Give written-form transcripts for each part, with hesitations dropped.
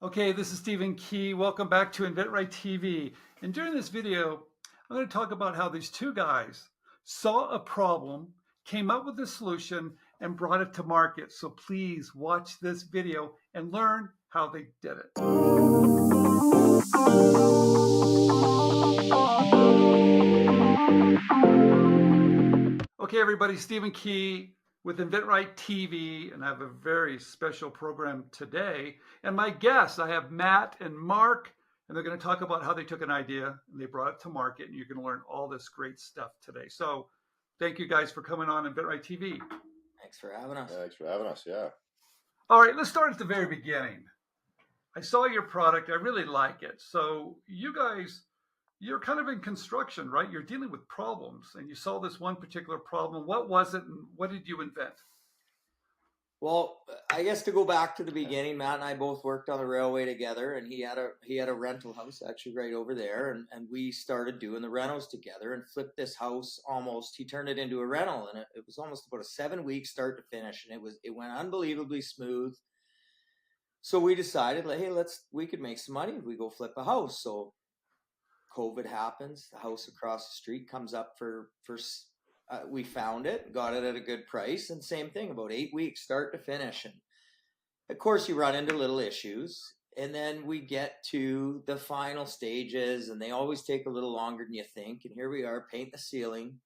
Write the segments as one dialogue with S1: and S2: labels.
S1: Okay, this is Stephen Key. Welcome back to inventRightTV. And during this video, I'm going to talk about how these two guys saw a problem, came up with a solution, and brought it to market. So please watch this video and learn how they did it. Okay, everybody, Stephen Key with inventRightTV, and I have a very special program today. And my guests, I have Matt and Mark, and they're going to talk about how they took an idea and they brought it to market, and you're going to learn all this great stuff today. So thank you guys for coming on inventRightTV.
S2: Thanks for having us.
S3: Thanks for having us, yeah.
S1: All right, let's start at the very beginning. I saw your product. I really like it. So you guys, you're kind of in construction, right? You're dealing with problems, and you saw this one particular problem. What was it, and what did you invent?
S2: Well, I guess to go back to the beginning, Matt and I both worked on the railway together, and he had a rental house actually right over there, and we started doing the rentals together and flipped this house almost. He turned it into a rental, and it was almost about a 7-week start to finish, and it went unbelievably smooth. So we decided, like, hey, we could make some money if we go flip a house. So COVID happens, the house across the street comes up we found it, got it at a good price, and same thing, about 8 weeks, start to finish. And of course, you run into little issues, and then we get to the final stages, and they always take a little longer than you think. And here we are, paint the ceiling,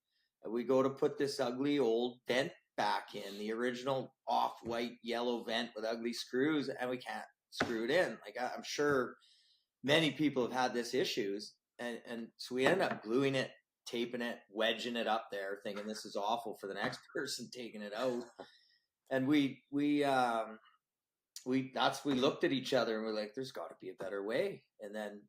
S2: and we go to put this ugly old vent back in, the original off-white yellow vent with ugly screws, and we can't screw it in. Like, I'm sure many people have had this issues, and so we ended up gluing it, taping it, wedging it up there, thinking this is awful for the next person taking it out. And we looked at each other and we're like, there's got to be a better way. And then,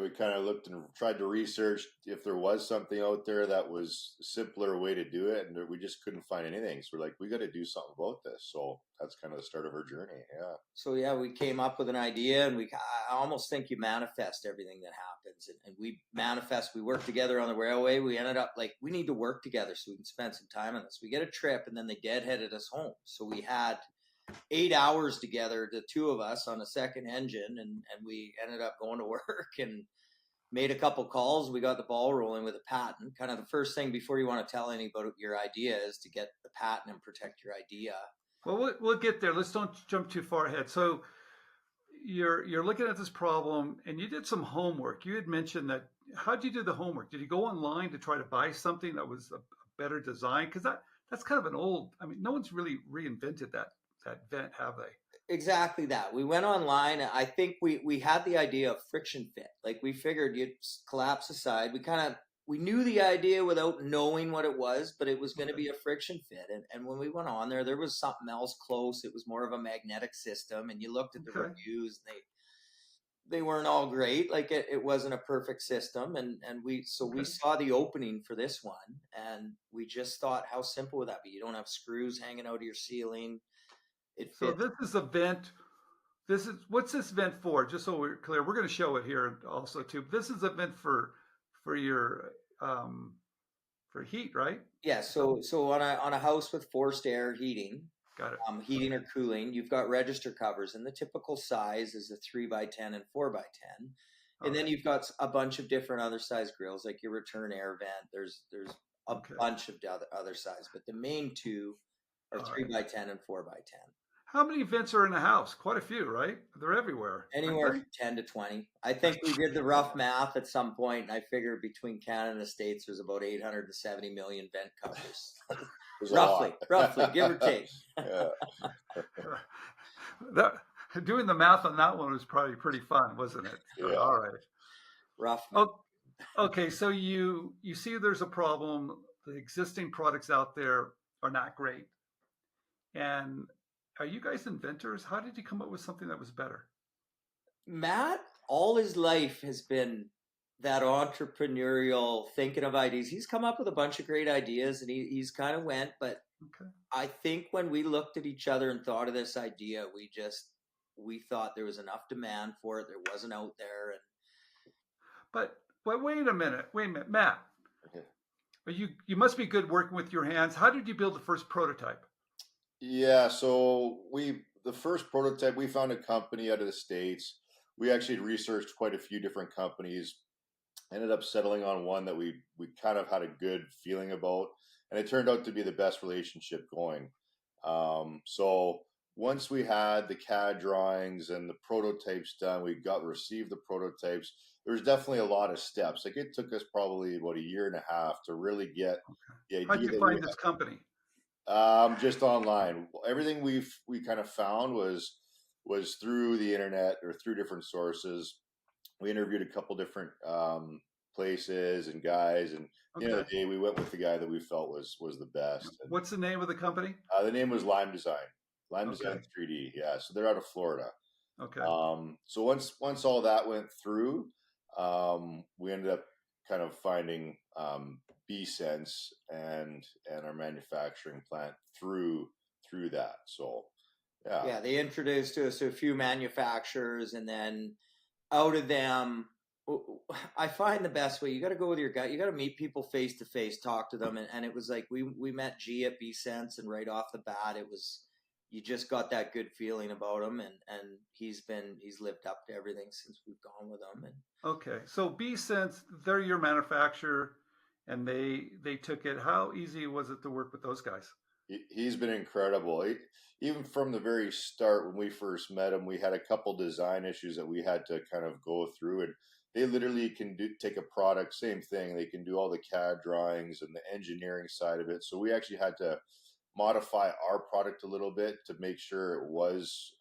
S2: we
S3: kind of looked and tried to research if there was something out there that was a simpler way to do it, and we just couldn't find anything. So we're like, we got to do something about this. So that's kind of the start of our journey. Yeah.
S2: So we came up with an idea, and I almost think you manifest everything that happens, and we manifest. We work together on the railway. We ended up like, we need to work together so we can spend some time on this. We get a trip, and then they deadheaded us home. So we had 8 hours together, the two of us on a second engine, and we ended up going to work and made a couple calls. We got the ball rolling with a patent. Kind of the first thing before you want to tell anybody your idea is to get the patent and protect your idea.
S1: Well, we'll get there. Let's don't jump too far ahead. So you're looking at this problem, and you did some homework. You had mentioned that. How did you do the homework? Did you go online to try to buy something that was a better design? Because that's kind of an old. I mean, no one's really reinvented that vent, have they?
S2: Exactly that. We went online. I think we had the idea of friction fit. Like, we figured you'd collapse the side. We knew the idea without knowing what it was, but it was going to be a friction fit. And when we went on there was something else close. It was more of a magnetic system, and you looked at the reviews, and they weren't all great. Like, it wasn't a perfect system. And we saw the opening for this one, and we just thought, how simple would that be? You don't have screws hanging out of your ceiling.
S1: So this is a vent. What's this vent for? Just so we're clear, we're going to show it here also too. This is a vent for your for heat, right?
S2: Yeah. So on a house with forced air heating,
S1: got it.
S2: Heating or cooling, you've got register covers, and the typical size is a 3x10 and 4x10, and then you've got a bunch of different other size grills, like your return air vent. There's a bunch of other size, but the main two are 3x10 and 4x10.
S1: How many vents are in a house? Quite a few, right? They're everywhere.
S2: Anywhere from 10 to 20. I think we did the rough math at some point, and I figured between Canada and the States, there's about 870 million vent covers. roughly, give or take.
S1: Doing the math on that one was probably pretty fun, wasn't it?
S3: Yeah.
S1: All right.
S2: Rough.
S1: Okay, so you see there's a problem. The existing products out there are not great. And are you guys inventors? How did you come up with something that was better?
S2: Matt, all his life has been that entrepreneurial thinking of ideas. He's come up with a bunch of great ideas, and he's kind of went, but I think when we looked at each other and thought of this idea, we thought there was enough demand for it. There wasn't out there.
S1: But wait a minute, Matt. Okay. You must be good working with your hands. How did you build the first prototype?
S3: Yeah, so the first prototype, we found a company out of the States. We actually researched quite a few different companies, ended up settling on one that we kind of had a good feeling about, and it turned out to be the best relationship going. So once we had the CAD drawings and the prototypes done, we received the prototypes. There's definitely a lot of steps. Like, it took us probably about a year and a half to really get the idea.
S1: How'd you find this company?
S3: Just online. Everything we kind of found was through the internet or through different sources. We interviewed a couple different places and guys, and at the end of the day, we went with the guy that we felt was the best.
S1: What's the name of the company?
S3: The name was Lime Design. Design 3D. Yeah, so they're out of Florida.
S1: Okay.
S3: So once all that went through, we ended up kind of finding BSense and our manufacturing plant through that. So yeah,
S2: they introduced us to a few manufacturers, and then out of them, I find the best way, you got to go with your gut. You got to meet people face to face, talk to them, and it was like we met G at BSense, and right off the bat, it was, you just got that good feeling about him, and he's lived up to everything since we've gone with him. And
S1: okay, so BSense, they're your manufacturer, and they took it. How easy was it to work with those guys?
S3: He's been incredible. Even from the very start, when we first met him, we had a couple design issues that we had to kind of go through, and they literally can take a product, same thing. They can do all the CAD drawings and the engineering side of it. So we actually had to modify our product a little bit to make sure it was,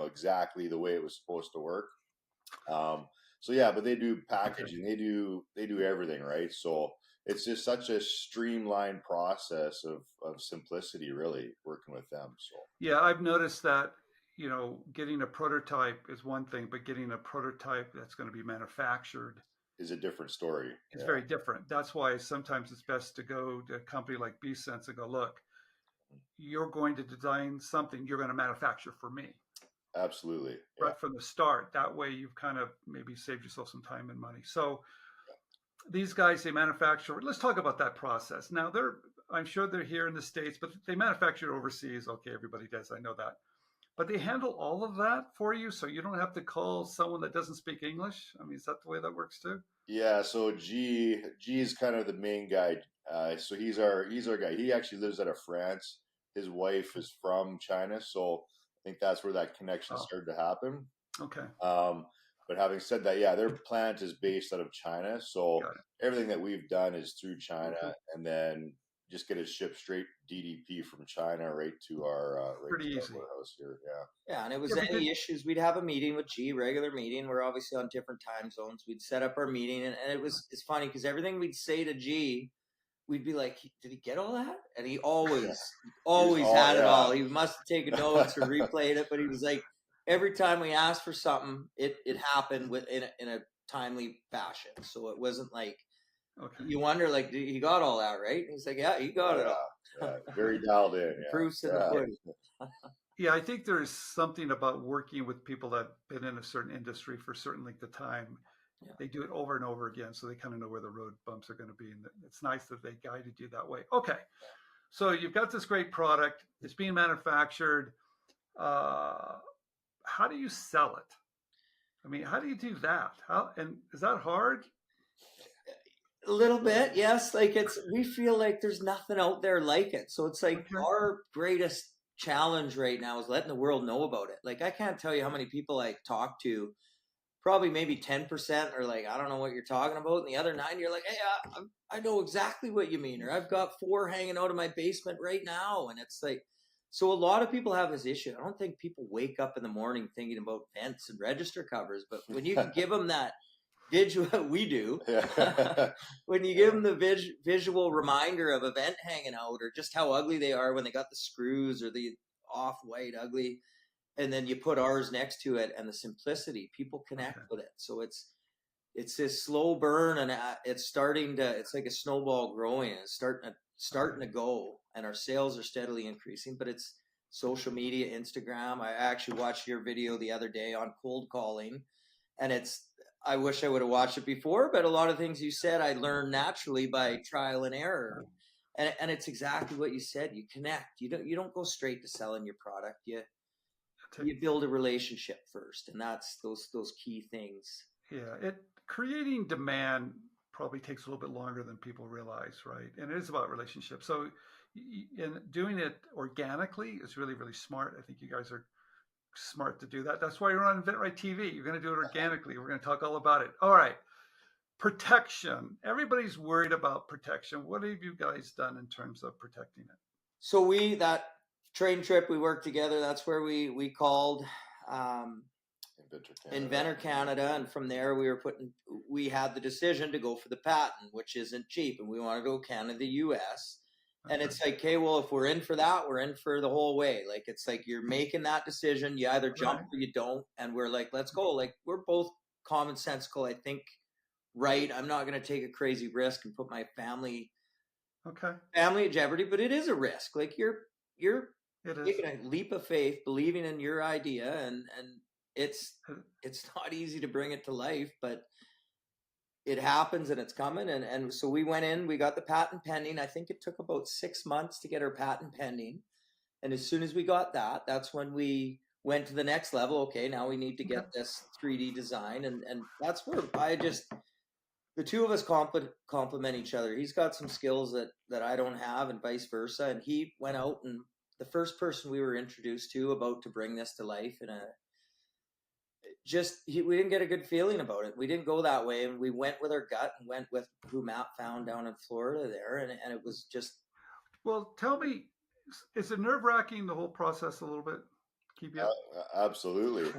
S3: exactly the way it was supposed to work. So yeah, but they do packaging, they do everything, right? So it's just such a streamlined process of simplicity, really, working with them. So
S1: yeah, I've noticed that, getting a prototype is one thing, but getting a prototype that's going to be manufactured
S3: is a different story.
S1: It's very different. That's why sometimes it's best to go to a company like BSense and go, look, you're going to design something you're going to manufacture for me.
S3: Absolutely.
S1: Right from the start. That way you've kind of maybe saved yourself some time and money. So these guys, they manufacture. Let's talk about that process. Now, I'm sure they're here in the States, but they manufacture overseas. Okay, everybody does. I know that. But they handle all of that for you, so you don't have to call someone that doesn't speak English. I mean, is that the way that works too?
S3: Yeah. So G is kind of the main guy. So he's our guy. He actually lives out of France. His wife is from China, so I think that's where that connection started to happen.
S1: Okay.
S3: But having said that, yeah, their plant is based out of China, so everything that we've done is through China, and then just get it shipped straight DDP from China right to our warehouse here.
S2: Yeah, and it was any issues, we'd have a meeting with G, regular meeting. We're obviously on different time zones. We'd set up our meeting, and it's funny because everything we'd say to G, we'd be like, did he get all that? And he always had it all. He must have taken notes or replayed it, but he was like, every time we asked for something, it happened in a timely fashion. So it wasn't like, you wonder, like, he got all that, right? And he's like, yeah, he got it all.
S3: Yeah, very dialed in. Yeah.
S2: Proofs in the pudding.
S1: Yeah, I think there's something about working with people that have been in a certain industry for a certain length of time. Yeah. They do it over and over again, so they kind of know where the road bumps are going to be. And it's nice that they guided you that way. Okay, so you've got this great product. It's being manufactured. How do you sell it? I mean, how do you do that? And is that hard?
S2: A little bit, yes. Like we feel like there's nothing out there like it. So it's like our greatest challenge right now is letting the world know about it. Like, I can't tell you how many people I talk to. Probably maybe 10% are like, I don't know what you're talking about. And the other 9, you're like, hey, I know exactly what you mean. Or I've got 4 hanging out of my basement right now. And it's like, so a lot of people have this issue. I don't think people wake up in the morning thinking about vents and register covers. But when you give them that visual, we do. When you give them the visual reminder of a vent hanging out, or just how ugly they are when they got the screws or the off-white ugly, and then you put ours next to it, and the simplicity, people connect with it. So it's this slow burn, and it's like a snowball growing. It's starting to go, and our sales are steadily increasing. But it's social media, Instagram. I actually watched your video the other day on cold calling, and I wish I would have watched it before, but a lot of things you said I learned naturally by trial and error. And it's exactly what you said. You connect. You don't go straight to selling your product. you build a relationship first, and that's those key things.
S1: Yeah, creating demand probably takes a little bit longer than people realize, right? And it is about relationships. So, and doing it organically is really, really smart. I think you guys are smart to do that. That's why you're on inventRightTV. You're going to do it organically. We're going to talk all about it. All right. Protection. Everybody's worried about protection. What have you guys done in terms of protecting it?
S2: So that train trip we worked together, that's where we called Inventor Canada, and from there we had the decision to go for the patent, which isn't cheap, and we want to go Canada, US. And it's like, okay, well, if we're in for that, we're in for the whole way. Like, it's like you're making that decision. You either jump or you don't. And we're like, let's go. Like, we're both commonsensical, I think, right? I'm not going to take a crazy risk and put my family at jeopardy, but it is a risk. Like, you're taking a leap of faith, believing in your idea, and it's not easy to bring it to life, but it happens and it's coming. And so we went in, we got the patent pending. I think it took about 6 months to get our patent pending. And as soon as we got that, that's when we went to the next level. Okay, now we need to get this 3D design. And that's where the two of us complement each other. He's got some skills that I don't have, and vice versa. And he went out, and the first person we were introduced to about to bring this to life we didn't get a good feeling about it. We didn't go that way, and we went with our gut and went with who Matt found down in Florida there, and it was just.
S1: Well, tell me, is it nerve-wracking, the whole process, a little bit? Keep you up?
S3: Absolutely.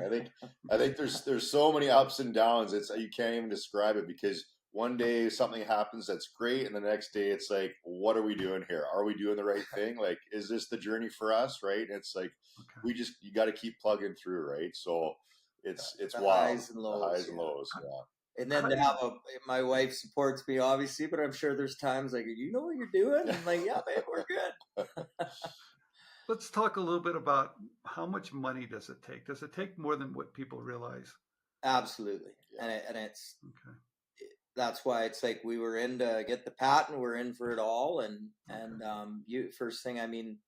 S3: I think there's so many ups and downs. You can't even describe it, because one day something happens that's great, and the next day it's like, what are we doing here? Are we doing the right thing? Like, is this the journey for us? Right? And it's like you got to keep plugging through, right? So it's wild.
S2: Highs and lows.
S3: The highs and lows. Yeah.
S2: And then to have my wife supports me, obviously, but I'm sure there's times like, you know what you're doing? I'm like, yeah, babe, we're good.
S1: Let's talk a little bit about how much money does it take? Does it take more than what people realize?
S2: Absolutely. Yeah. And it's that's why it's like we were in to get the patent, we're in for it all. And first thing, I mean,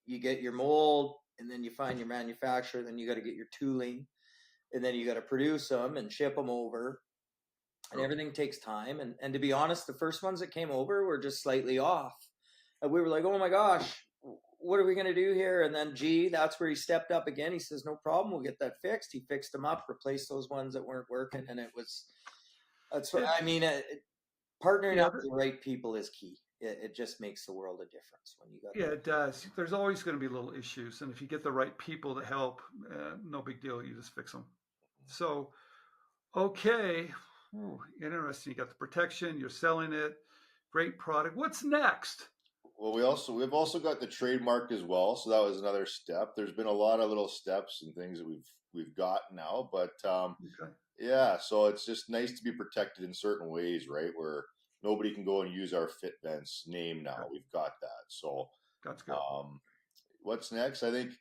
S2: you get your mold, and then you find your manufacturer, then you got to get your tooling, and then you got to produce them and ship them over, and everything takes time. And to be honest, the first ones that came over were just slightly off, and we were like, oh my gosh, what are we going to do here? And then that's where he stepped up again. He says, no problem, we'll get that fixed. He fixed them up, replaced those ones that weren't working, and that's what I mean. Partnering up with the right people is key. It just makes the world a difference when you got.
S1: Yeah, it does. There's always going to be little issues, and if you get the right people to help, no big deal. You just fix them. So, okay, interesting. You got the protection. You're selling it. Great product. What's next?
S3: Well, we've also got the trademark as well. So that was another step. There's been a lot of little steps and things that we've got now, but yeah. So it's just nice to be protected in certain ways, right? Where nobody can go and use our FitVents name now. We've got that. So
S1: that's good.
S3: What's next? I think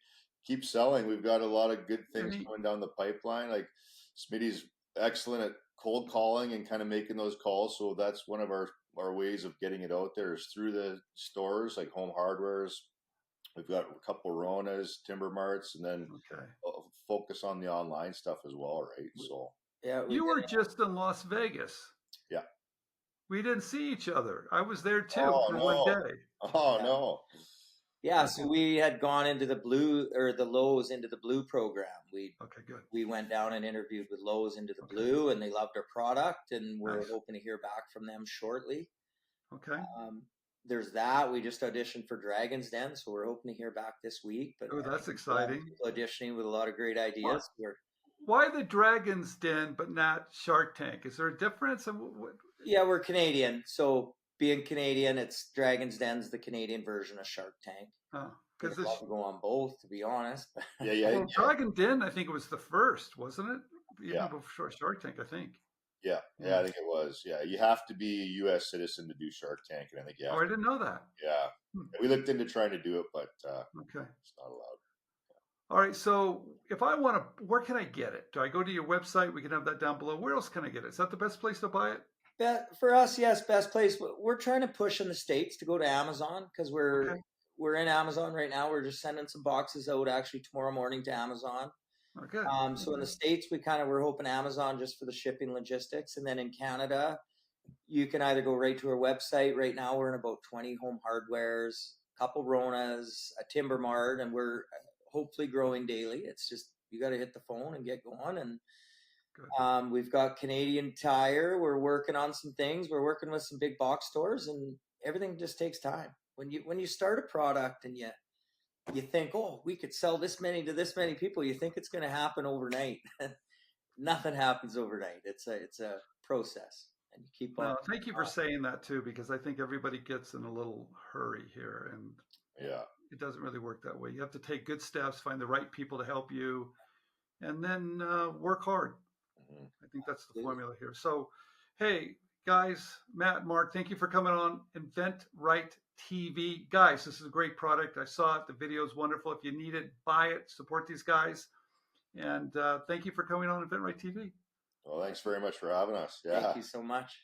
S3: keep selling. We've got a lot of good things coming down the pipeline. Like Smitty's excellent at cold calling and kind of making those calls. So that's one of our ways of getting it out there is through the stores like Home Hardwares. We've got a couple of RONAs, Timber Marts, and then focus on the online stuff as well, right? So
S1: you were just in Las Vegas.
S3: Yeah.
S1: We didn't see each other. I was there too for 1 day.
S3: Oh, no.
S2: Yeah, so we had gone into the Blue, or the Lowe's into the Blue program.
S1: Good.
S2: We went down and interviewed with Lowe's into the Blue, and they loved our product, and we're hoping to hear back from them shortly.
S1: Okay.
S2: There's that. We just auditioned for Dragon's Den, so we're hoping to hear back this week. But
S1: that's exciting.
S2: Auditioning with a lot of great ideas.
S1: Why the Dragon's Den but not Shark Tank? Is there a difference?
S2: Yeah, we're Canadian, so being Canadian, it's Dragon's Den's the Canadian version of Shark Tank.
S1: Oh,
S2: because I'd love to go on both, to be honest.
S1: Well, Dragon Den, I think it was the first, wasn't it? Even before Shark Tank, I think.
S3: Yeah, I think it was. Yeah, you have to be a U.S. citizen to do Shark Tank, and I think
S1: I didn't know that.
S3: Yeah, we looked into trying to do it, but it's not allowed.
S1: All right, so if I want to, where can I get it? Do I go to your website? We can have that down below. Where else can I get it? Is that the best place to buy it?
S2: For us, yes, best place. We're trying to push in the States to go to Amazon because we're in Amazon right now. We're just sending some boxes out actually tomorrow morning to Amazon.
S1: Okay.
S2: So in the States, we're hoping Amazon just for the shipping logistics. And then in Canada, you can either go right to our website. Right now, we're in about 20 home hardwares, a couple Ronas, a timber Mart, and we're hopefully growing daily. It's just, you got to hit the phone and get going. And we've got Canadian Tire. We're working on some things. We're working with some big box stores, and everything just takes time. When you start a product and you think, oh, we could sell this many to this many people, you think it's going to happen overnight. Nothing happens overnight. It's a process, and you keep on.
S1: Well, thank you for saying that too, because I think everybody gets in a little hurry here, and
S3: Yeah.
S1: it doesn't really work that way. You have to take good steps, find the right people to help you, and then work hard.
S3: Mhm.
S1: I think that's the formula here. So, hey, guys, Matt, Mark, thank you for coming on inventRightTV. Guys, this is a great product. I saw it. The video is wonderful. If you need it, buy it. Support these guys. And thank you for coming on inventRightTV.
S3: Well, thanks very much for having us. Yeah.
S2: Thank you so much.